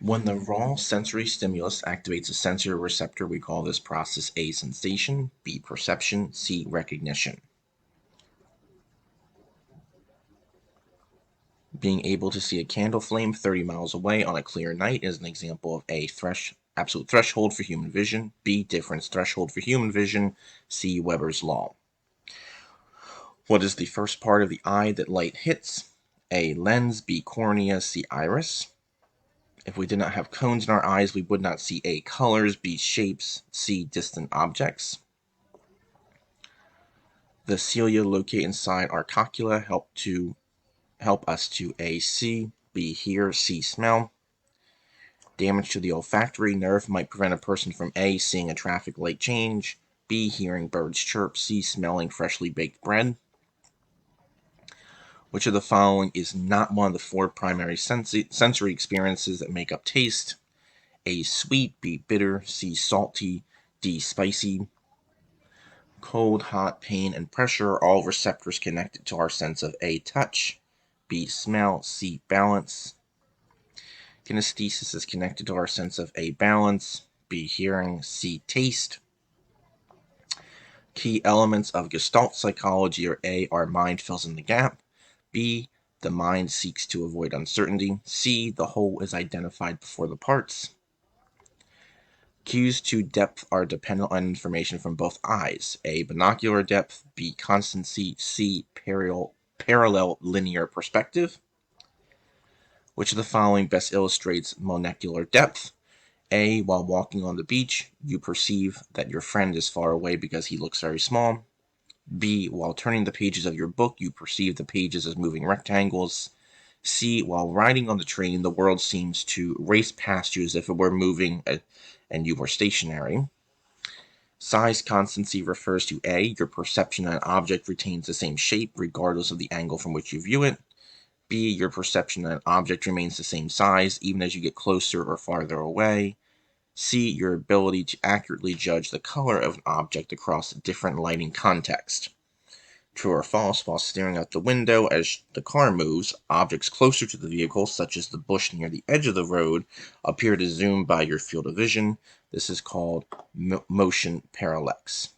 When the raw sensory stimulus activates a sensory receptor, we call this process A, sensation, B, perception, C, recognition. Being able to see a candle flame 30 miles away on a clear night is an example of A, absolute threshold for human vision, B, difference threshold for human vision, C, Weber's law. What is the first part of the eye that light hits? A, lens, B, cornea, C, iris. If we did not have cones in our eyes, we would not see A, colors, B, shapes, C, distant objects. The cilia locate inside our cochlea help us to A, see, B, hear, C, smell. Damage to the olfactory nerve might prevent a person from A, seeing a traffic light change, B, hearing birds chirp, C, smelling freshly baked bread. Which of the following is not one of the four primary sensory experiences that make up taste? A, sweet, B, bitter, C, salty, D, spicy. Cold, hot, pain, and pressure are all receptors connected to our sense of A, touch, B, smell, C, balance. Kinesthesis is connected to our sense of A, balance, B, hearing, C, taste. Key elements of Gestalt psychology are A, our mind fills in the gap, B, the mind seeks to avoid uncertainty, C, the whole is identified before the parts. Cues to depth are dependent on information from both eyes. A, binocular depth, B, constancy, C, parallel linear perspective. Which of the following best illustrates molecular depth? A, while walking on the beach, you perceive that your friend is far away because he looks very small. B, while turning the pages of your book, you perceive the pages as moving rectangles. C, while riding on the train, the world seems to race past you as if it were moving and you were stationary. Size constancy refers to A, your perception that an object retains the same shape regardless of the angle from which you view it. B, your perception that an object remains the same size even as you get closer or farther away. C, your ability to accurately judge the color of an object across different lighting contexts. True or false, while staring out the window as the car moves, objects closer to the vehicle, such as the bush near the edge of the road, appear to zoom by your field of vision. This is called motion parallax.